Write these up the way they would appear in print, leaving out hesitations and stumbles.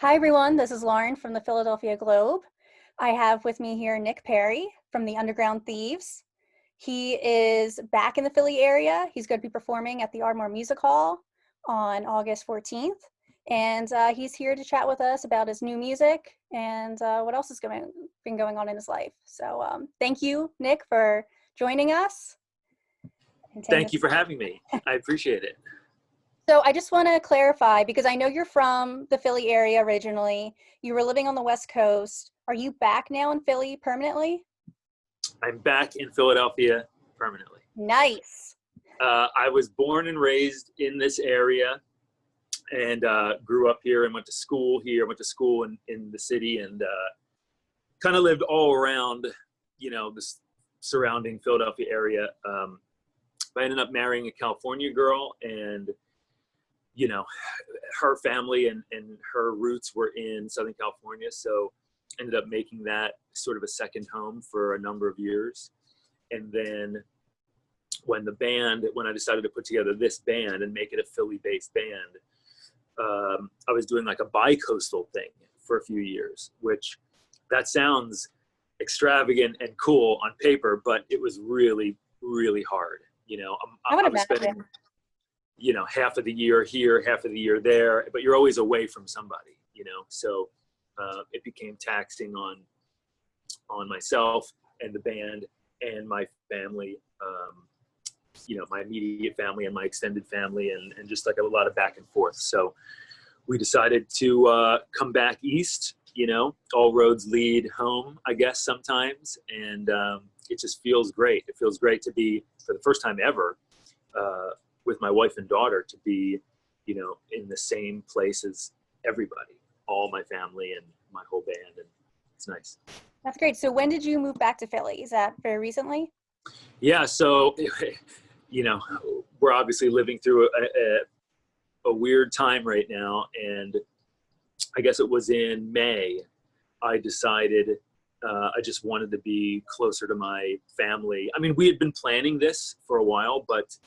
Hi everyone, this is Lauren from the Philadelphia Globe. I have with me here Nick Perri from the Underground Thieves. He is back in the Philly area. He's going to be performing at the Ardmore Music Hall on August 14th. And he's here to chat with us about his new music and what else has been going on in his life. So thank you, Nick, for joining us. Thank you for having me. I appreciate it. So I just want to clarify, because I know you're from the Philly area originally. You were living on the West Coast. Are you back now in Philly permanently? I'm back in Philadelphia permanently. Nice. I was born and raised in this area and grew up here and went to school here, went to school in the city, and kind of lived all around, the surrounding Philadelphia area. I ended up marrying a California girl, and her family and her roots were in Southern California. So ended up making that sort of a second home for a number of years. And then when I decided to put together this band and make it a Philly-based band, I was doing like a bi-coastal thing for a few years, which that sounds extravagant and cool on paper, but it was really, really hard. I was spending half of the year here, half of the year there, but you're always away from somebody, so it became taxing on myself and the band and my family, my immediate family and my extended family, and just like a lot of back and forth. So we decided to come back east. All roads lead home, I guess, sometimes, and it just feels great. It feels great to be, for the first time ever, with my wife and daughter, to be, in the same place as everybody, all my family and my whole band, and it's nice. That's great. So when did you move back to Philly? Is that very recently? Yeah, so, we're obviously living through a weird time right now, and I guess it was in May, I decided I just wanted to be closer to my family. I mean, we had been planning this for a while, but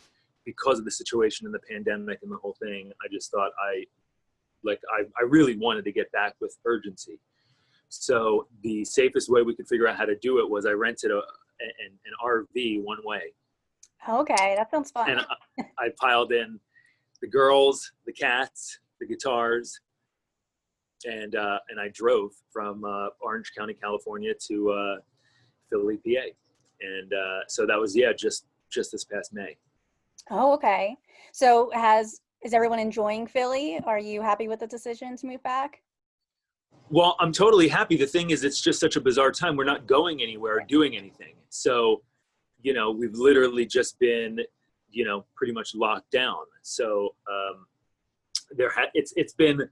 because of the situation in the pandemic and the whole thing, I just thought I really wanted to get back with urgency. So the safest way we could figure out how to do it was I rented an RV one way. Okay, that sounds fun. And I piled in the girls, the cats, the guitars, and I drove from Orange County, California to Philly, PA. And so that was, just this past May. Oh, okay. So is everyone enjoying Philly? Are you happy with the decision to move back? Well, I'm totally happy. The thing is, it's just such a bizarre time. We're not going anywhere or doing anything. So, we've literally just been, pretty much locked down. So it's been,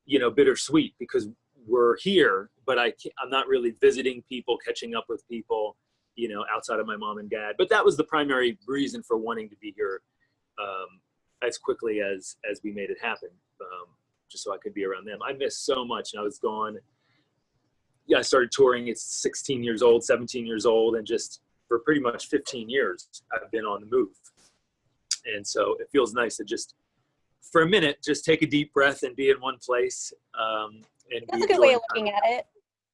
bittersweet, because we're here, but I'm not really visiting people, catching up with people, outside of my mom and dad. But that was the primary reason for wanting to be here as quickly as we made it happen, just so I could be around them. I missed so much, and I was gone. Yeah, I started touring at 16 years old, 17 years old, and just for pretty much 15 years, I've been on the move. And so it feels nice to just, for a minute, just take a deep breath and be in one place. And that's a good way of looking at it.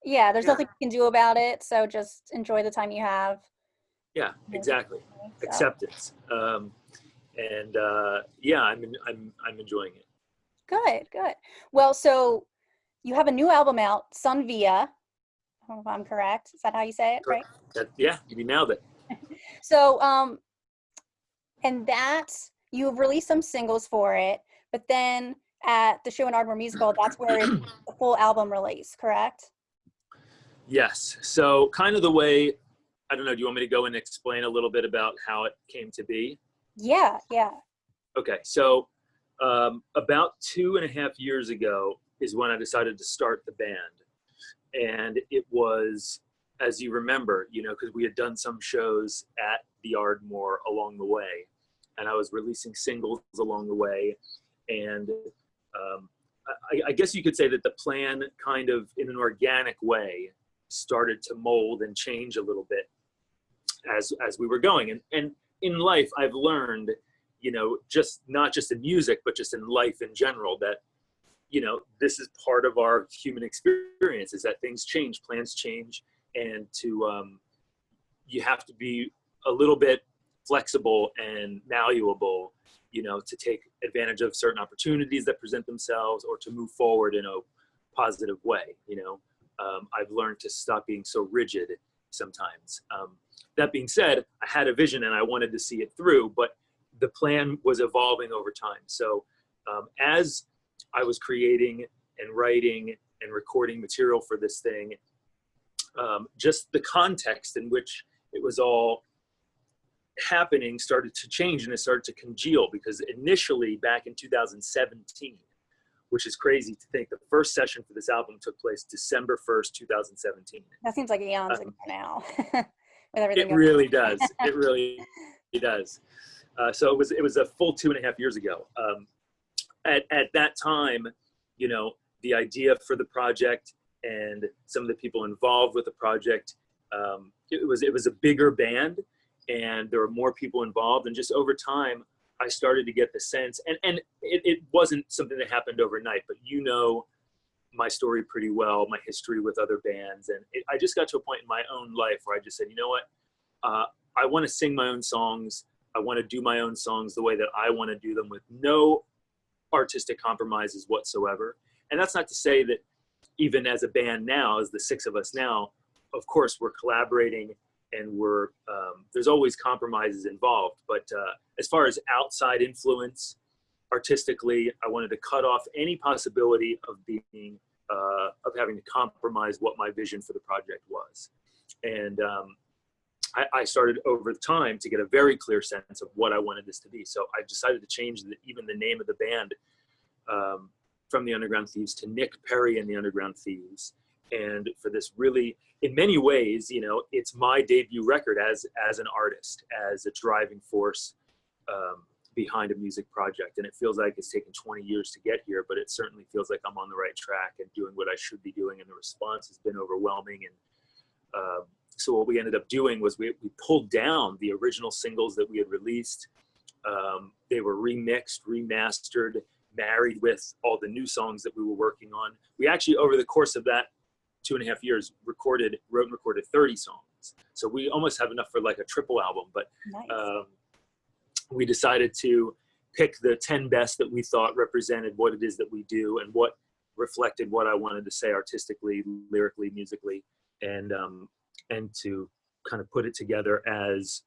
Yeah, there's nothing you can do about it, so just enjoy the time you have. Yeah, exactly. So. Acceptance. I'm enjoying it. Good. Well, so you have a new album out, Sun Via. I don't know if I'm correct. Is that how you say it, right? Yeah, you nailed it. So, and that, you've released some singles for it, but then at the show in Ardmore Music Hall, that's where it's the full album release, correct? Yes. So kind of the way, I don't know, do you want me to go and explain a little bit about how it came to be? Yeah. Okay. So about 2.5 years ago is when I decided to start the band. And it was, as you remember, because we had done some shows at the Ardmore along the way, and I was releasing singles along the way. And I guess you could say that the plan kind of in an organic way started to mold and change a little bit as we were going. And in life, I've learned, just not just in music, but just in life in general, that you know, this is part of our human experience, is that things change, plans change, and you have to be a little bit flexible and malleable, you know, to take advantage of certain opportunities that present themselves or to move forward in a positive way. You know, I've learned to stop being so rigid sometimes. That being said, I had a vision and I wanted to see it through, but the plan was evolving over time. So as I was creating and writing and recording material for this thing, just the context in which it was all happening started to change, and it started to congeal, because initially back in 2017, which is crazy to think, the first session for this album took place December 1st, 2017. That seems like eons ago now. With everything It really does. It really does. So it was a full 2.5 years ago. At that time, you know, the idea for the project and some of the people involved with the project, it was a bigger band, and there were more people involved, and just over time I started to get the sense, and it wasn't something that happened overnight, but you know my story pretty well, my history with other bands, and I just got to a point in my own life where I just said, you know what, I want to sing my own songs, I want to do my own songs the way that I want to do them, with no artistic compromises whatsoever. And that's not to say that even as a band now, as the six of us now, of course we're collaborating, and we're there's always compromises involved, but as far as outside influence artistically, I wanted to cut off any possibility of being of having to compromise what my vision for the project was. And I started over time to get a very clear sense of what I wanted this to be. So I decided to change even the name of the band from the Underground Thieves to Nick Perri and the Underground Thieves. And for this, really, in many ways, you know, it's my debut record as an artist, as a driving force behind a music project. And it feels like it's taken 20 years to get here, but it certainly feels like I'm on the right track and doing what I should be doing. And the response has been overwhelming. And so what we ended up doing was we pulled down the original singles that we had released. They were remixed, remastered, married with all the new songs that we were working on. We actually, over the course of that 2.5 years, wrote and recorded 30 songs. So we almost have enough for like a triple album, but Nice. We decided to pick the 10 best that we thought represented what it is that we do and what reflected what I wanted to say artistically, lyrically, musically, and to kind of put it together as,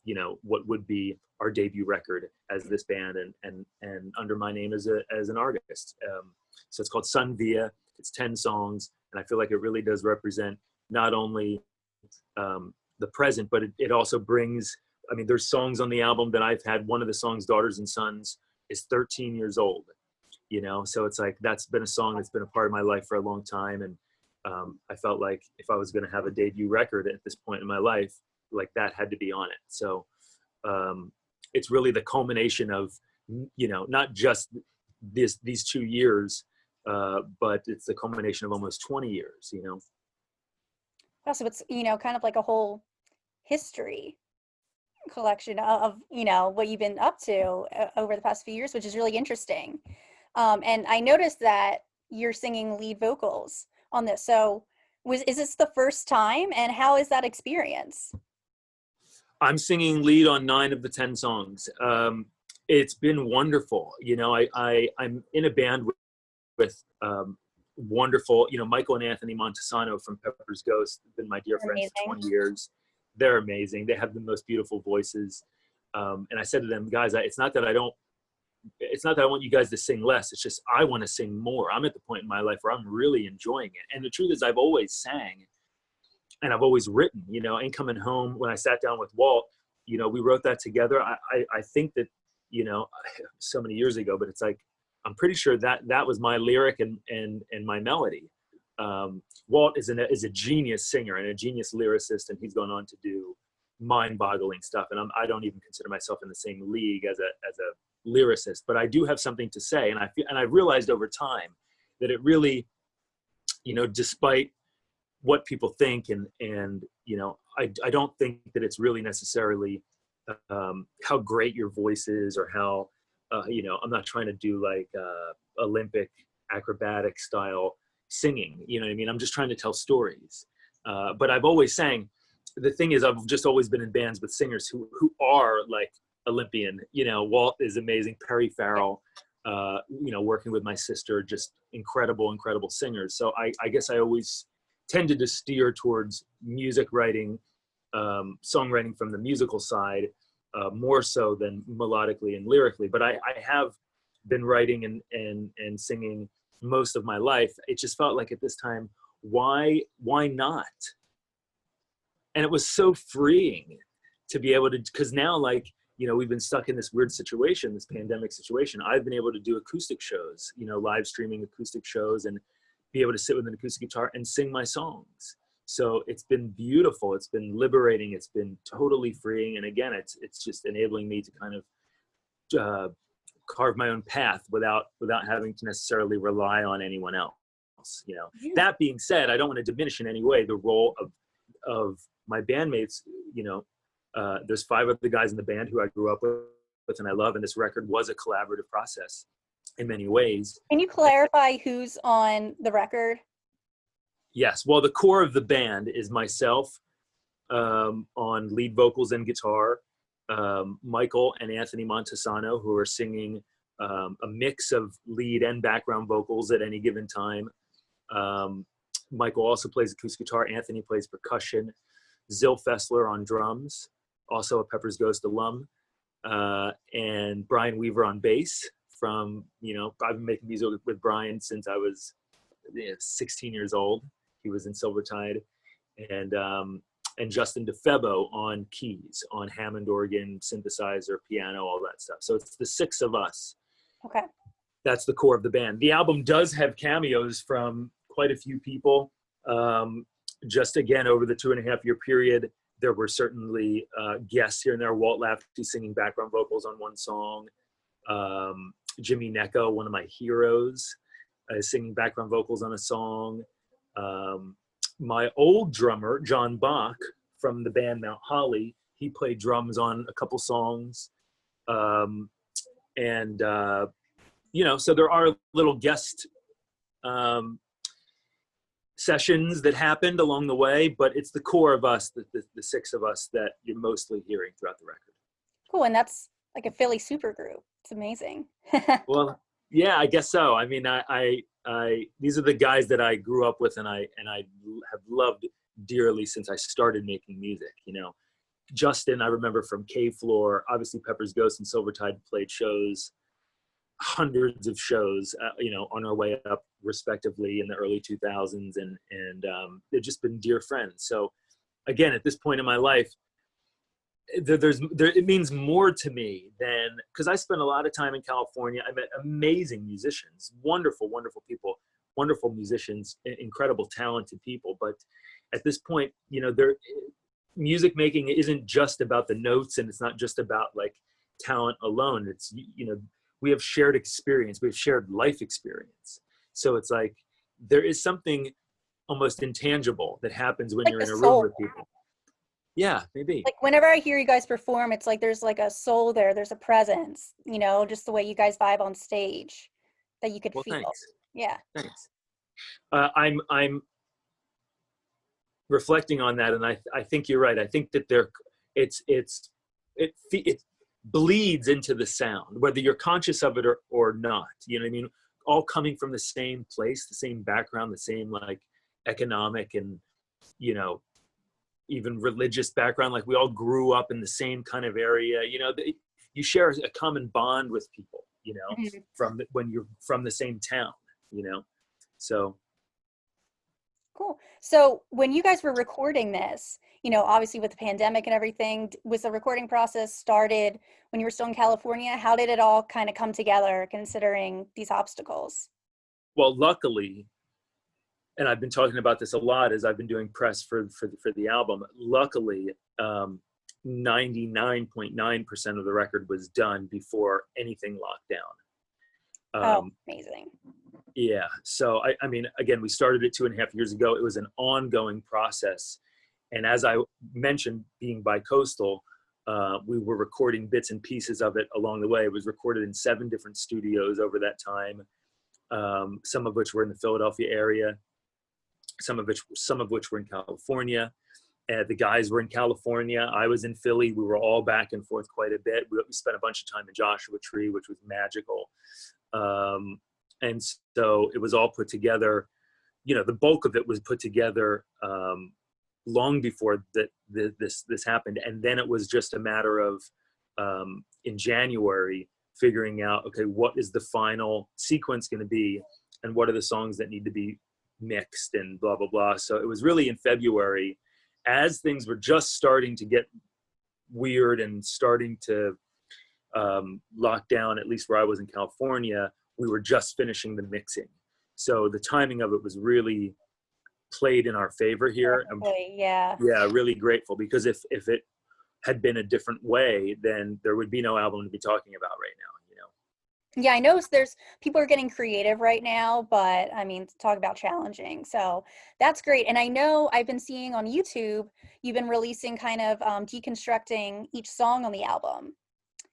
you know, what would be our debut record as this band, and under my name as an artist. So it's called Sun Via. It's 10 songs, and I feel like it really does represent not only the present, but it also brings, I mean, there's songs on the album that I've had. One of the songs, Daughters and Sons, is 13 years old, you know? So it's like, that's been a song that's been a part of my life for a long time. And I felt like if I was going to have a debut record at this point in my life, like that had to be on it. So it's really the culmination of, you know, not just these 2 years, but it's the culmination of almost 20 years, you know? So it's, you know, kind of like a whole history collection of, you know, what you've been up to over the past few years, which is really interesting. And I noticed that you're singing lead vocals on this. So is this the first time, and how is that experience? I'm singing lead on 9 of the 10 songs. It's been wonderful. You know, I'm in a band with wonderful, you know, Michael and Anthony Montesano from Pepper's Ghost have been my dear friends for 20 years. They're amazing. They have the most beautiful voices. And I said to them, guys, it's not that I want you guys to sing less. It's just, I want to sing more. I'm at the point in my life where I'm really enjoying it. And the truth is, I've always sang and I've always written, you know, Ain't Coming Home. When I sat down with Walt, you know, we wrote that together. I think that, you know, so many years ago, but it's like, I'm pretty sure that was my lyric and my melody. Walt is a genius singer and a genius lyricist, and he's gone on to do mind-boggling stuff. And I don't even consider myself in the same league as a lyricist, but I do have something to say. And I've realized over time that it really, you know, despite what people think, and you know, I don't think that it's really necessarily how great your voice is or how, you know, I'm not trying to do like Olympic acrobatic style singing. You know what I mean? I'm just trying to tell stories. But I've always sang. The thing is, I've just always been in bands with singers who are like Olympian. You know, Walt is amazing. Perri Farrell, you know, working with my sister, just incredible singers. So I guess I always tended to steer towards music writing, songwriting from the musical side, more so than melodically and lyrically. But I have been writing and singing most of my life. It just felt like at this time, why not? And it was so freeing to be able to, because now, like, you know, we've been stuck in this weird situation, this pandemic situation. I've been able to do acoustic shows, you know, live streaming acoustic shows, and be able to sit with an acoustic guitar and sing my songs. So it's been beautiful. It's been liberating. It's been totally freeing. And again, it's just enabling me to kind of carve my own path without having to necessarily rely on anyone else. You know, that being said, I don't want to diminish in any way the role of my bandmates. You know, there's 5 of the guys in the band who I grew up with and I love, and this record was a collaborative process in many ways. Can you clarify who's on the record? Yes. Well, the core of the band is myself on lead vocals and guitar, Michael and Anthony Montesano, who are singing a mix of lead and background vocals at any given time. Michael also plays acoustic guitar. Anthony plays percussion. Zil Fessler on drums, also a Pepper's Ghost alum. And Brian Weaver on bass from, you know, I've been making music with Brian since I was 16 years old. He was in Silvertide. And Justin DeFebo on keys, on Hammond organ, synthesizer, piano, all that stuff. So it's the 6 of us. Okay. That's the core of the band. The album does have cameos from quite a few people. Just again, over the 2.5-year period, there were certainly guests here and there. Walt Lafferty singing background vocals on one song. Jimmy Necco, one of my heroes, is singing background vocals on a song. My old drummer, John Bach, from the band Mount Holly, he played drums on a couple songs. You know, so there are little guest sessions that happened along the way, but it's the core of us, the 6 of us, that you're mostly hearing throughout the record. Cool, and that's like a Philly supergroup. It's amazing. Well, yeah, I guess so. I mean, I these are the guys that I grew up with, and I have loved dearly since I started making music. You know, Justin, I remember from Cave Floor, obviously Pepper's Ghost and Silvertide played shows, hundreds of shows, you know, on our way up respectively in the early 2000s, and they've just been dear friends. So again, at this point in my life, it means more to me than, because I spent a lot of time in California. I met amazing musicians, wonderful people, wonderful musicians, incredible talented people. But at this point, you know, music making isn't just about the notes, and it's not just about like talent alone. It's, you know, we have shared experience, we have shared life experience. So it's like there is something almost intangible that happens when like you're in a soul. room with people. Yeah, maybe. Like whenever I hear you guys perform, it's like there's like a soul there, there's a presence, you know, just the way you guys vibe on stage that you could feel. Thanks. Yeah. Thanks. I'm reflecting on that, and I think you're right. I think that it bleeds into the sound, whether you're conscious of it or not. You know what I mean? All coming from the same place, the same background, the same like economic and, you know, even religious background. Like we all grew up in the same kind of area. You know, you share a common bond with people, you know, mm-hmm. When you're from the same town, you know. So cool. So when you guys were recording this, you know, obviously with the pandemic and everything, was the recording process started when you were still in California? How did it all kind of come together considering these obstacles? Well, luckily, and I've been talking about this a lot as I've been doing press for the album, luckily, 99.9% of the record was done before anything locked down. Amazing. Yeah. So, I mean, again, we started it 2.5 years ago. It was an ongoing process. And as I mentioned, being bi-coastal, we were recording bits and pieces of it along the way. It was recorded in 7 different studios over that time. some of which were in the Philadelphia area, some of which were in California. The guys were in California. I was in Philly. We were all back and forth quite a bit. We spent a bunch of time in Joshua Tree, which was magical. And so it was all put together. You know, the bulk of it was put together long before this happened. And then it was just a matter of, in January, figuring out, okay, what is the final sequence going to be? And what are the songs that need to be mixed and blah, blah, blah. So it was really in February, as things were just starting to get weird and starting to lock down, at least where I was in California, we were just finishing the mixing. So the timing of it was really played in our favor here. Yeah. Yeah, really grateful, because if it had been a different way, then there would be no album to be talking about right now, you know? Yeah, I know there's people are getting creative right now, but I mean, talk about challenging. So that's great. And I know I've been seeing on YouTube, you've been releasing kind of deconstructing each song on the album.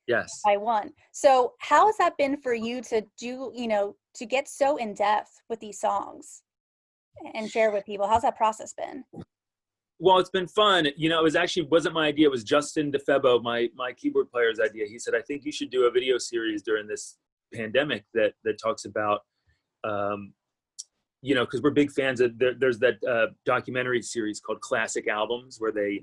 Yes. By one. So how has that been for you to do, you know, to get so in depth with these songs and share with people? How's that process been? Well, it's been fun. You know, wasn't my idea. It was Justin DeFebo, my keyboard player's idea. He said, I think you should do a video series during this pandemic that talks about, you know, because we're big fans of, there's that documentary series called Classic Albums, where they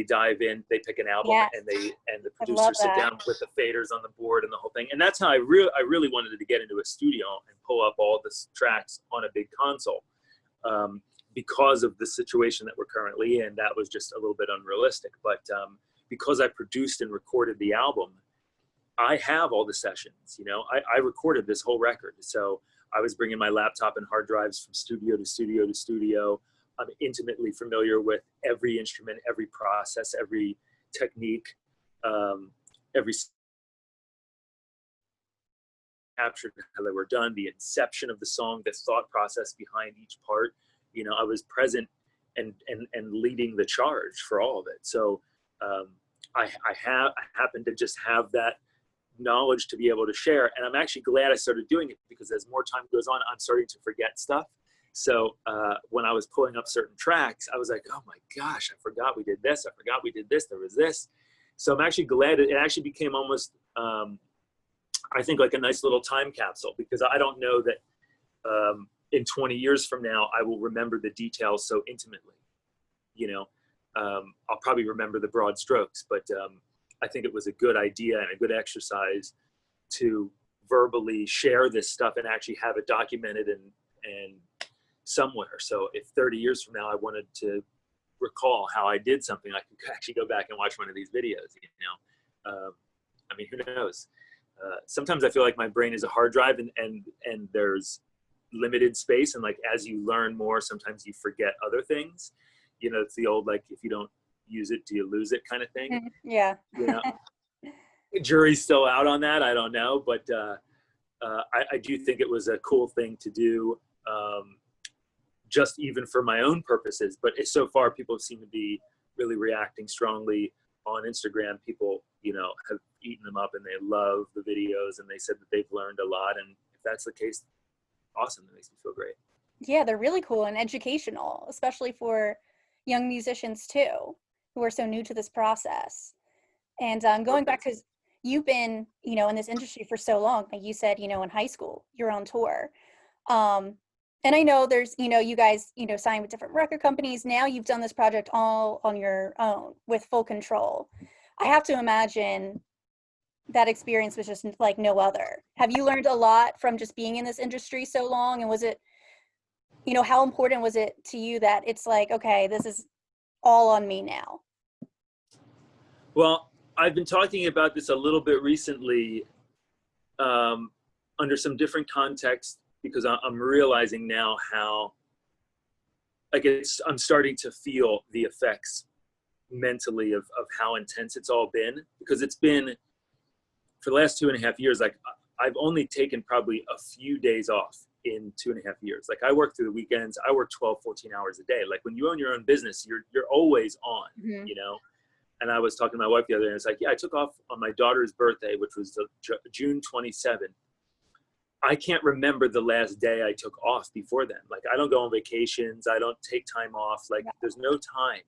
dive in, they pick an album, Yes. and the producers sit down with the faders on the board and the whole thing. And that's how I really wanted to get into a studio and pull up all the tracks on a big console. Because of the situation that we're currently in, that was just a little bit unrealistic. But because I produced and recorded the album, I have all the sessions. You know, I recorded this whole record. So I was bringing my laptop and hard drives from studio to studio to studio. I'm intimately familiar with every instrument, every process, every technique, every captured how they were done, the inception of the song, the thought process behind each part. You know, I was present and leading the charge for all of it. So I happen to just have that knowledge to be able to share. And I'm actually glad I started doing it, because as more time goes on, I'm starting to forget stuff. So when I was pulling up certain tracks, I was like, oh my gosh, I forgot we did this. I forgot we did this. There was this. So I'm actually glad it actually became almost, I think, like a nice little time capsule, because I don't know that in 20 years from now, I will remember the details so intimately. You know, I'll probably remember the broad strokes, but I think it was a good idea and a good exercise to verbally share this stuff and actually have it documented and somewhere. So if 30 years from now I wanted to recall how I did something, I could actually go back and watch one of these videos, you know. I mean, who knows? Sometimes I feel like my brain is a hard drive, and there's limited space, and like as you learn more, sometimes you forget other things. You know, it's the old, like, if you don't use it, do you lose it kind of thing. Yeah. You know, jury's still out on that. I don't know, but I do think it was a cool thing to do, just even for my own purposes. But so far, people seem to be really reacting strongly on Instagram. People, you know, have eaten them up and they love the videos, and they said that they've learned a lot. And if that's the case, awesome. That makes me feel great. Yeah, they're really cool and educational, especially for young musicians too, who are so new to this process. And going back, because you've been, you know, in this industry for so long, like you said, you know, in high school, you're on tour. And I know there's, you know, you guys, you know, signed with different record companies. Now you've done this project all on your own with full control. I have to imagine that experience was just like no other. Have you learned a lot from just being in this industry so long? And was it, you know, how important was it to you that it's like, okay, this is all on me now? Well, I've been talking about this a little bit recently, under some different contexts, because I'm realizing now how, like, I'm starting to feel the effects mentally of how intense it's all been, because it's been, for the last 2.5 years, like, I've only taken probably a few days off in 2.5 years. Like, I work through the weekends. I work 12, 14 hours a day. Like, when you own your own business, you're always on, you know? And I was talking to my wife the other day, and it's like, yeah, I took off on my daughter's birthday, which was June 27th. I can't remember the last day I took off before then. Like, I don't go on vacations. I don't take time off. Like, there's no time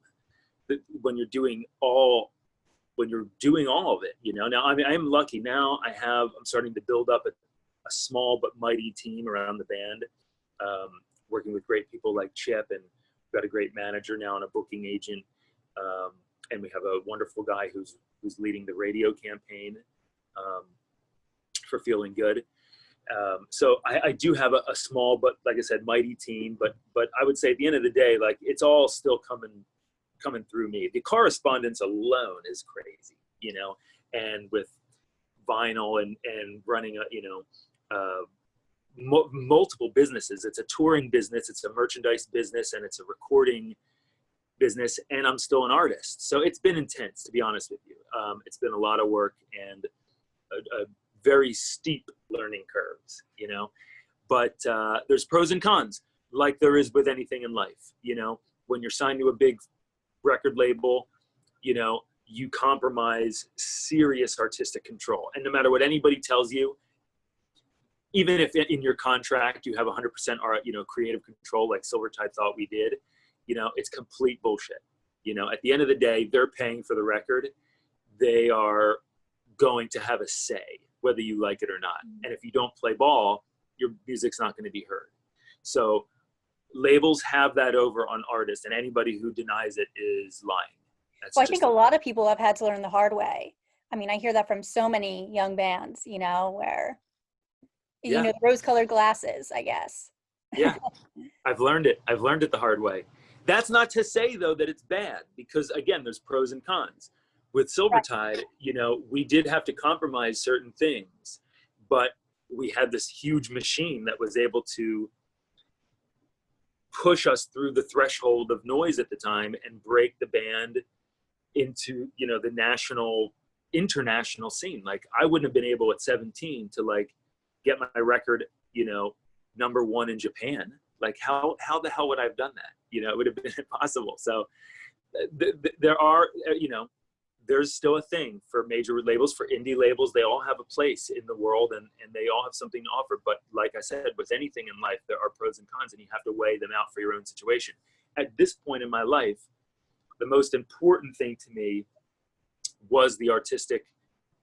when you're doing all of it, you know. Now, I mean, I'm lucky now. I'm starting to build up a small but mighty team around the band, working with great people like Chip, and we've got a great manager now and a booking agent. And we have a wonderful guy who's leading the radio campaign for Feeling Good. So I do have a small, but like I said, mighty team, but I would say at the end of the day, like, it's all still coming through me. The correspondence alone is crazy, you know, and with vinyl and running multiple businesses. It's a touring business, it's a merchandise business, and it's a recording business, and I'm still an artist. So it's been intense, to be honest with you. It's been a lot of work and a very steep learning curves, you know, but there's pros and cons, like there is with anything in life. You know, when you're signed to a big record label, you know, you compromise serious artistic control. And no matter what anybody tells you, even if in your contract you have 100% creative control, like Silvertide thought we did, you know, it's complete bullshit. You know, at the end of the day, they're paying for the record. They are going to have a say, whether you like it or not. And if you don't play ball, your music's not going to be heard. So labels have that over on artists, and anybody who denies it is lying. Well, I think a lot of people have had to learn the hard way. I mean, I hear that from so many young bands, you know, where, you know, the rose-colored glasses, I guess. Yeah, I've learned it the hard way. That's not to say, though, that it's bad, because, again, there's pros and cons. With Silvertide, you know, we did have to compromise certain things, but we had this huge machine that was able to push us through the threshold of noise at the time and break the band into, you know, the international scene. Like, I wouldn't have been able at 17 to, like, get my record, you know, #1 in Japan. Like, how the hell would I have done that? You know, it would have been impossible. So there are, you know, there's still a thing for major labels, for indie labels. They all have a place in the world, and they all have something to offer. But like I said, with anything in life, there are pros and cons, and you have to weigh them out for your own situation. At this point in my life, the most important thing to me was the artistic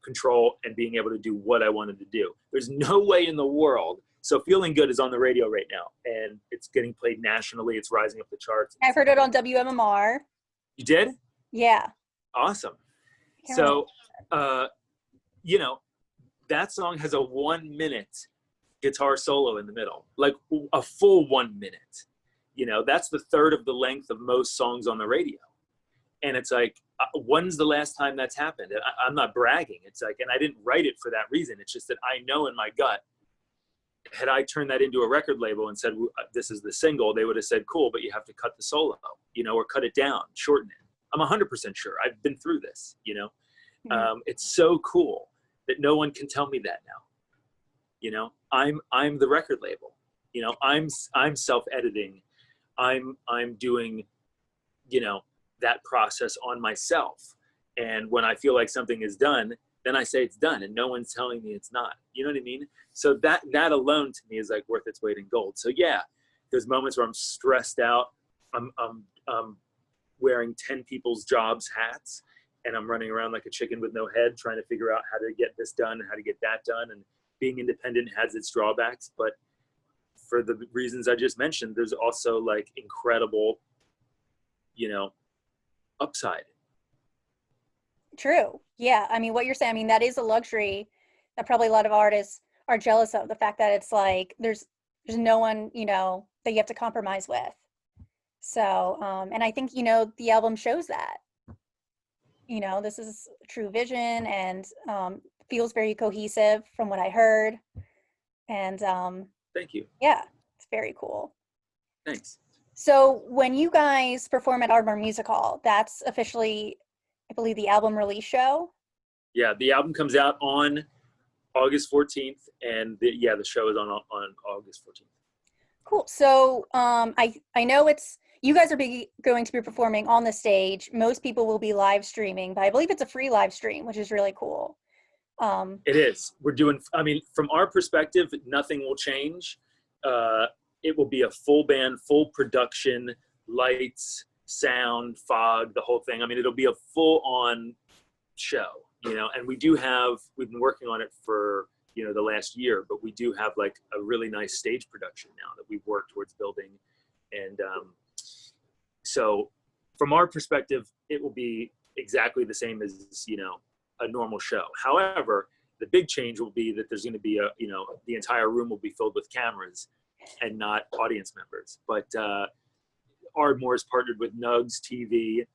control and being able to do what I wanted to do. There's no way in the world. So Feeling Good is on the radio right now, and it's getting played nationally. It's rising up the charts. I've heard it on WMMR. You did? Yeah. Awesome. So, you know, that song has a 1-minute guitar solo in the middle, like a full 1 minute. You know, that's the third of the length of most songs on the radio. And it's like, when's the last time that's happened? I'm not bragging. It's like, and I didn't write it for that reason. It's just that I know in my gut, had I turned that into a record label and said, this is the single, they would have said, cool, but you have to cut the solo, you know, or cut it down, shorten it. I'm 100% sure. I've been through this, you know. It's so cool that no one can tell me that now. You know, I'm the record label. You know, I'm self-editing. I'm doing, you know, that process on myself. And when I feel like something is done, then I say it's done, and no one's telling me it's not. You know what I mean? So that alone to me is like worth its weight in gold. So yeah, there's moments where I'm stressed out. I'm wearing 10 people's jobs hats, and I'm running around like a chicken with no head, trying to figure out how to get this done and how to get that done. And being independent has its drawbacks, but for the reasons I just mentioned, there's also like incredible, you know, upside. True. Yeah. I mean, what you're saying, I mean, that is a luxury that probably a lot of artists are jealous of, the fact that it's like, there's no one, you know, that you have to compromise with. So, and I think, you know, the album shows that, you know, this is true vision, and feels very cohesive from what I heard. And thank you. Yeah, it's very cool. Thanks. So when you guys perform at Ardmore Music Hall, that's officially, I believe, the album release show? Yeah, the album comes out on August 14th, and the show is on August 14th. Cool. So I know you guys are going to be performing on the stage. Most people will be live streaming, but I believe it's a free live stream, which is really cool. It is. We're doing, I mean, from our perspective, nothing will change. It will be a full band, full production, lights, sound, fog, the whole thing. I mean, it'll be a full on show, you know, and we've been working on it for, you know, the last year, but we do have like a really nice stage production now that we've worked towards building. And so from our perspective, it will be exactly the same as, you know, a normal show. However, the big change will be that there's going to be you know, the entire room will be filled with cameras and not audience members. But Ardmore has partnered with Nugs TV,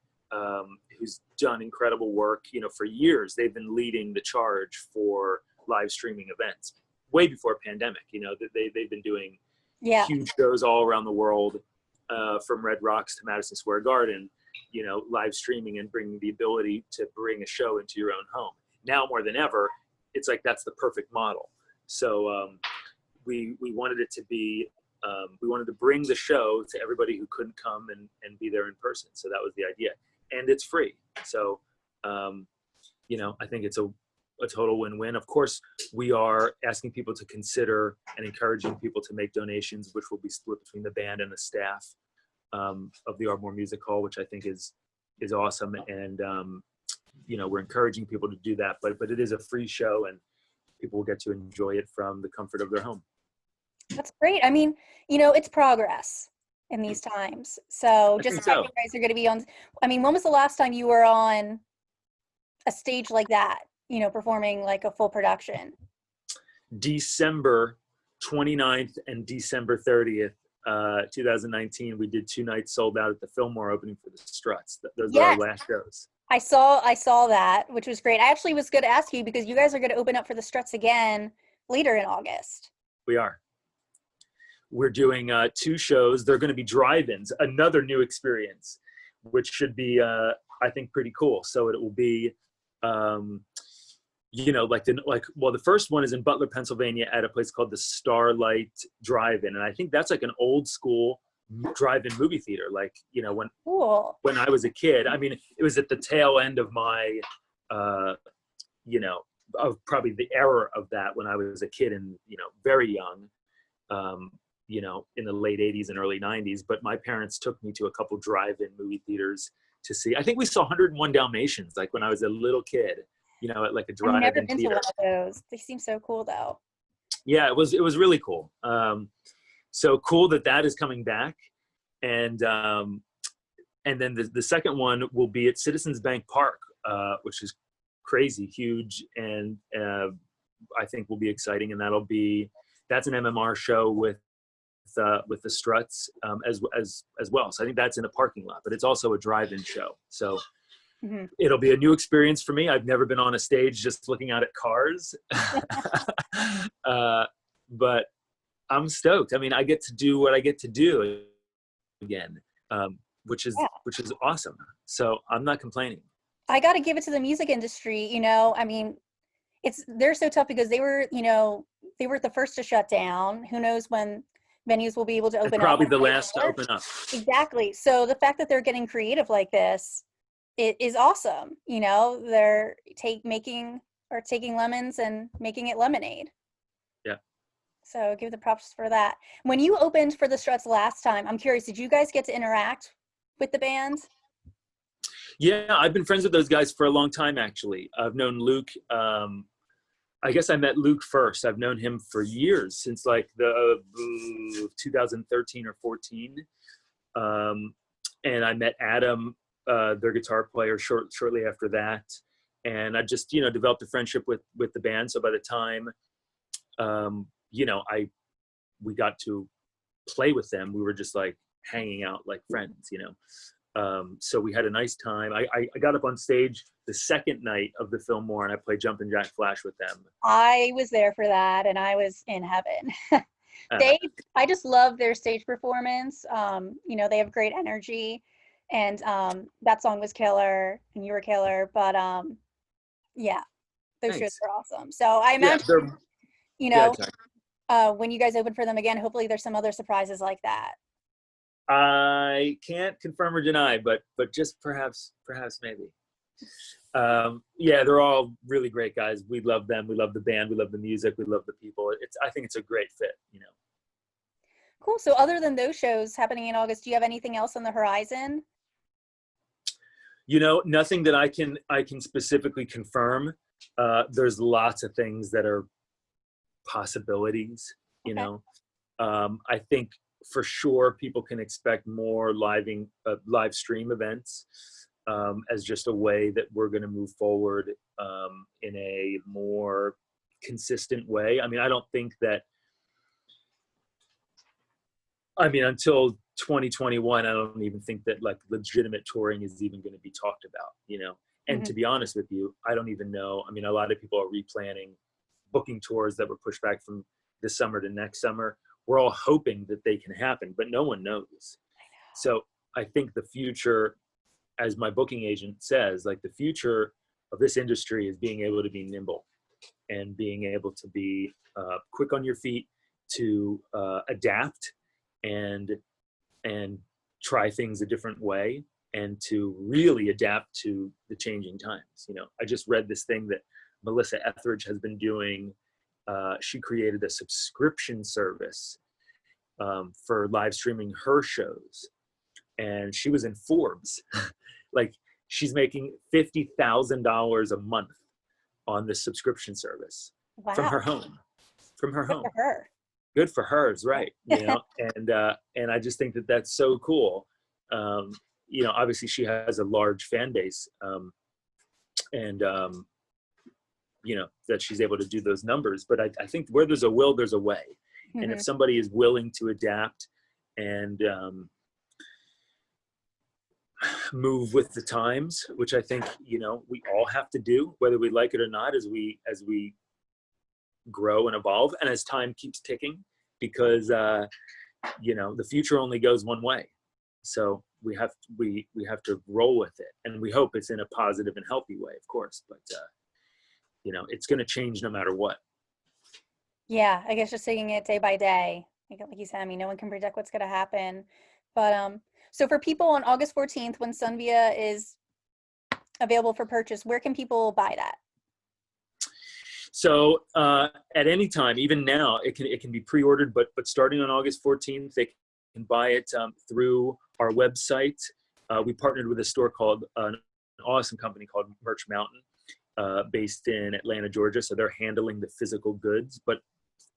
who's done incredible work. You know, for years, they've been leading the charge for live streaming events way before pandemic. You know, they've been doing huge shows all around the world, from Red Rocks to Madison Square Garden, you know, live streaming and bringing the ability to bring a show into your own home. Now more than ever, it's like that's the perfect model. So we wanted it to be, we wanted to bring the show to everybody who couldn't come and be there in person. So that was the idea. And it's free. So, you know, I think it's a total win-win. Of course, we are asking people to consider and encouraging people to make donations, which will be split between the band and the staff of the Ardmore Music Hall, which I think is awesome. And, you know, we're encouraging people to do that, but it is a free show and people will get to enjoy it from the comfort of their home. That's great. I mean, you know, it's progress in these times. So just the fact you guys are going to be on, I mean, when was the last time you were on a stage like that, you know, performing like a full production? December 29th and December 30th, 2019, we did 2 nights sold out at the Fillmore opening for the Struts. Those are our last shows. I saw that, which was great. I actually was going to ask you because you guys are going to open up for the Struts again later in August. We are. We're doing 2 shows. They're going to be drive-ins, another new experience, which should be, I think, pretty cool. So it will be, you know, well, the first one is in Butler, Pennsylvania at a place called the Starlight Drive-In. And I think that's like an old school drive-in movie theater. Like, you know, when I was a kid, I mean, it was at the tail end of my, you know, of probably the era of that when I was a kid and, you know, very young, you know, in the late 80s and early 90s. But my parents took me to a couple drive-in movie theaters to see. I think we saw 101 Dalmatians, like when I was a little kid, you know, at like a drive-in theater. I've never been to one of those. They seem so cool though. Yeah, it was really cool. So cool that is coming back. And then the second one will be at Citizens Bank Park, which is crazy huge. And I think will be exciting. And that's an MMR show with the Struts as well. So I think that's in a parking lot, but it's also a drive-in show. So it'll be a new experience for me. I've never been on a stage just looking out at cars, but I'm stoked. I mean, I get to do what I get to do again, which is awesome. So I'm not complaining. I got to give it to the music industry. You know, I mean, they're so tough because they were the first to shut down. Who knows when venues will be able to open up. Probably the last to open up. Exactly. So the fact that they're getting creative like this, it is awesome. You know, they're taking lemons and making it lemonade. Yeah. So give the props for that. When you opened for the Struts last time, I'm curious, did you guys get to interact with the band? Yeah, I've been friends with those guys for a long time, actually. I've known Luke. I guess I met Luke first. I've known him for years, since like the 2013 or 14. And I met Adam, their guitar player, shortly after that. And I just, you know, developed a friendship with the band. So by the time, you know, we got to play with them, we were just like hanging out like friends, you know. So we had a nice time. I got up on stage the second night of the Fillmore and I played Jumpin' Jack Flash with them. I was there for that and I was in heaven. I just love their stage performance. You know, they have great energy and that song was killer and you were killer, but yeah, those shows are awesome. So I imagine, you know, when you guys open for them again, hopefully there's some other surprises like that. I can't confirm or deny, but just perhaps maybe. Yeah, they're all really great guys. We love them. We love the band. We love the music. We love the people. I think it's a great fit, you know. Cool. So other than those shows happening in August, do you have anything else on the horizon? You know, nothing that I can specifically confirm. There's lots of things that are possibilities, you Okay. know. I think for sure people can expect more live stream events as just a way that we're going to move forward in a more consistent way. I mean, I don't think that, I mean, until 2021, I don't even think that like legitimate touring is even going to be talked about, you know. And to Hmm. be honest with you, I don't even know. I mean, a lot of people are replanning booking tours that were pushed back from this summer to next summer. We're all hoping that they can happen, but no one knows. So I think the future, as my booking agent says, like the future of this industry is being able to be nimble and being able to be quick on your feet, to adapt and and try things a different way, and to really adapt to the changing times. You know, I just read this thing that Melissa Etheridge has been doing. She created a subscription service for live streaming her shows, and she was in Forbes. Like, she's making $50,000 a month on this subscription service from her Wow. home. From her Good home. for her. Good for her, is right. You know, and I just think that that's so cool. You know, obviously she has a large fan base, and you know, that she's able to do those numbers. But I think where there's a will, there's a way. And if Hmm. somebody is willing to adapt and move with the times, which I think, you know, we all have to do, whether we like it or not, as we grow and evolve, and as time keeps ticking, because you know, the future only goes one way. So we have to roll with it, and we hope it's in a positive and healthy way, of course. But you know, it's going to change no matter what. Yeah, I guess just taking it day by day. Like you said, I mean, no one can predict what's going to happen. But so for people on August 14th, when Sunvia is available for purchase, where can people buy that? So at any time, even now, it can be pre-ordered. But starting on August 14th, they can buy it through our website. We partnered with a store called an awesome company called Merch Mountain, based in Atlanta, Georgia. So they're handling the physical goods, but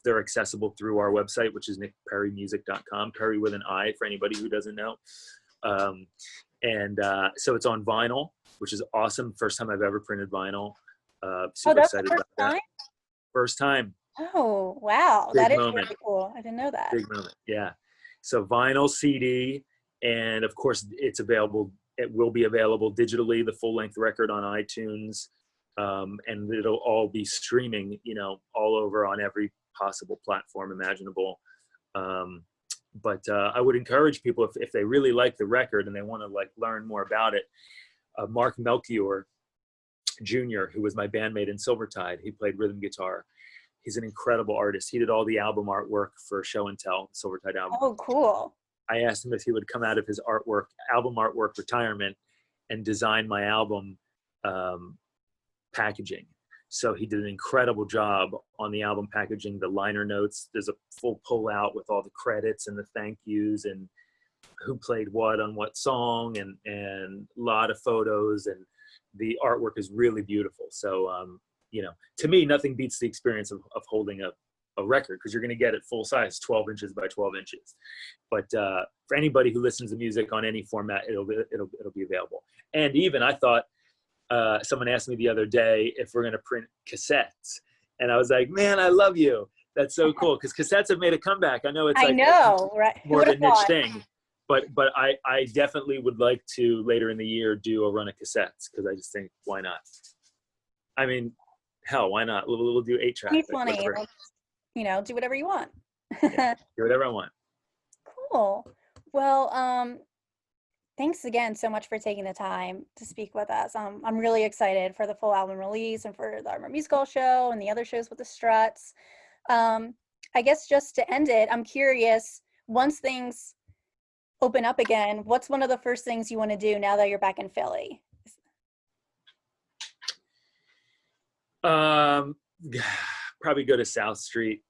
they're accessible through our website, which is nickperrymusic.com. Perri with an I for anybody who doesn't know. So it's on vinyl, which is awesome. First time I've ever printed vinyl. Oh, Super that's the excited first about that. time? First time. Oh, wow. Big That is moment. really cool. I didn't know that. Big moment. Yeah. So vinyl, CD, and of course it's available. It will be available digitally, the full length record on iTunes, and it'll all be streaming, you know, all over on every possible platform imaginable. But I would encourage people, if they really like the record and they want to like learn more about it, Mark Melchior Jr., who was my bandmate in Silvertide, he played rhythm guitar. He's an incredible artist. He did all the album artwork for Show and Tell, Silvertide album. Oh, cool. I asked him if he would come out of his album artwork retirement, and design my album packaging. So he did an incredible job on the album packaging, the liner notes. There's a full pull out with all the credits and the thank yous and who played what on what song, and a lot of photos, and the artwork is really beautiful. So, you know, to me, nothing beats the experience of holding a record, because you're going to get it full size, 12 inches by 12 inches. But for anybody who listens to music on any format, it'll be available. And even I thought, someone asked me the other day if we're going to print cassettes, and I was like, man, I love you. That's so cool, because cassettes have made a comeback. I know it's I like know, right? Who more would of a have niche thought? thing, but I definitely would like to later in the year do a run of cassettes, because I just think, why not? I mean, hell, why not? We'll do 8-track, like 2020, whatever. you know, do whatever you want. Yeah, do whatever I want. Cool. Well, thanks again so much for taking the time to speak with us. I'm really excited for the full album release and for the Armor Musical Show and the other shows with the Struts. I guess just to end it, I'm curious, once things open up again, what's one of the first things you want to do now that you're back in Philly? Um, Probably go to South Street,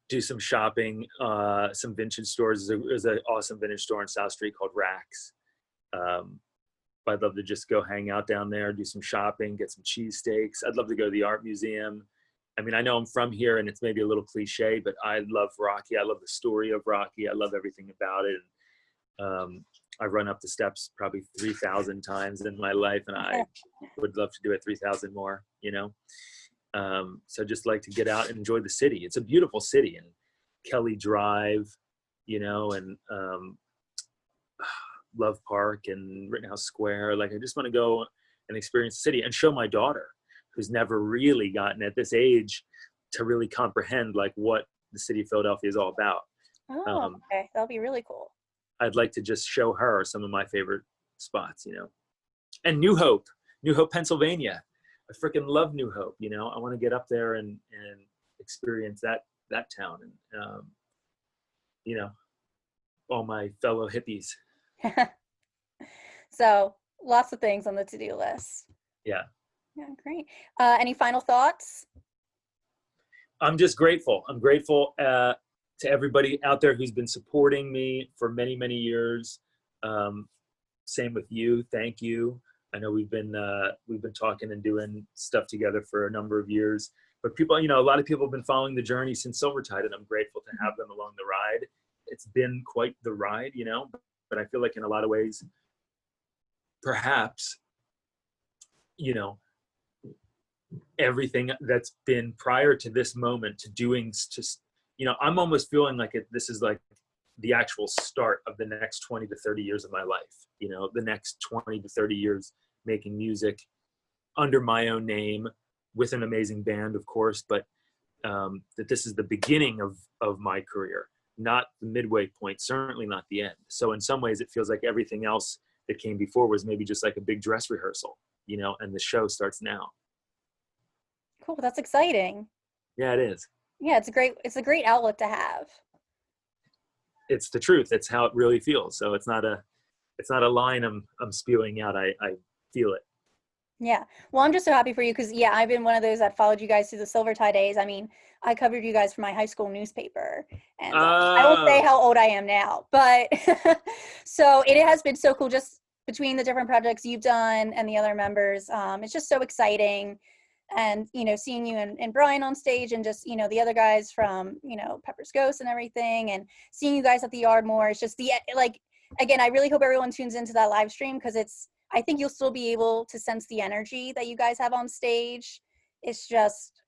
do some shopping, some vintage stores. There's an awesome vintage store on South Street called Racks. Um, I'd love to just go hang out down there, do some shopping, get some cheesesteaks. I'd love to go to the art museum. I mean, I know I'm from here and it's maybe a little cliche, but I love Rocky. I love the story of Rocky. I love everything about it. I've run up the steps probably 3,000 times in my life, and I would love to do it 3,000 more, you know? So just like to get out and enjoy the city. It's a beautiful city, and Kelly Drive, you know, and Love Park and Rittenhouse Square. Like, I just want to go and experience the city and show my daughter, who's never really gotten at this age to really comprehend like what the city of Philadelphia is all about. Oh, okay. That'll be really cool. I'd like to just show her some of my favorite spots, you know. And New Hope, Pennsylvania. I freaking love New Hope, you know. I want to get up there and experience that town and you know, all my fellow hippies. So lots of things on the to-do list. Yeah. Yeah, great. Any final thoughts? I'm just grateful. I'm grateful to everybody out there who's been supporting me for many, many years. Same with you. Thank you. I know we've been talking and doing stuff together for a number of years, but people, you know, a lot of people have been following the journey since Silvertide, and I'm grateful to have them along the ride. It's been quite the ride, you know, but I feel like in a lot of ways, perhaps, you know, everything that's been prior to this moment to doing just, you know, I'm almost feeling like this is like the actual start of the next 20 to 30 years of my life, you know, the next 20 to 30 years making music under my own name with an amazing band, of course, but that this is the beginning of my career, not the midway point, certainly not the end. So in some ways it feels like everything else that came before was maybe just like a big dress rehearsal, you know, and the show starts now. Cool. That's exciting. Yeah, it is. Yeah, it's a great outlook to have. It's the truth. It's how it really feels. So it's not a line I'm spewing out. I feel it. Yeah. Well, I'm just so happy for you because, yeah, I've been one of those that followed you guys through the Silvertide days. I mean, I covered you guys for my high school newspaper, and I won't say how old I am now, but so it has been so cool just between the different projects you've done and the other members. It's just so exciting. And, you know, seeing you and Brian on stage and just, you know, the other guys from, you know, Pepper's Ghost and everything, and seeing you guys at the Yard more. It's just like, again, I really hope everyone tunes into that live stream because I think you'll still be able to sense the energy that you guys have on stage. It's just,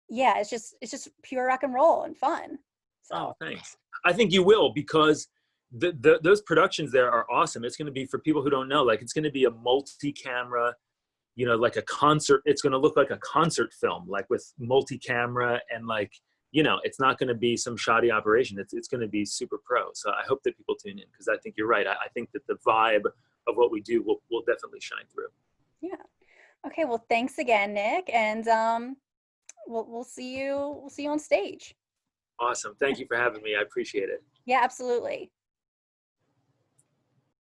yeah, it's just pure rock and roll and fun. So. Oh, thanks. I think you will, because those productions there are awesome. It's going to be, for people who don't know, like, it's going to be a multi-camera, you know, like a concert. It's going to look like a concert film, like with multi-camera, and like, you know, it's not going to be some shoddy operation. It's going to be super pro. So I hope that people tune in, because I think you're right. I think that the vibe of what we do will definitely shine through. Yeah. Okay. Well, thanks again, Nick. And we'll see you on stage. Awesome. Thank you for having me. I appreciate it. Yeah, absolutely.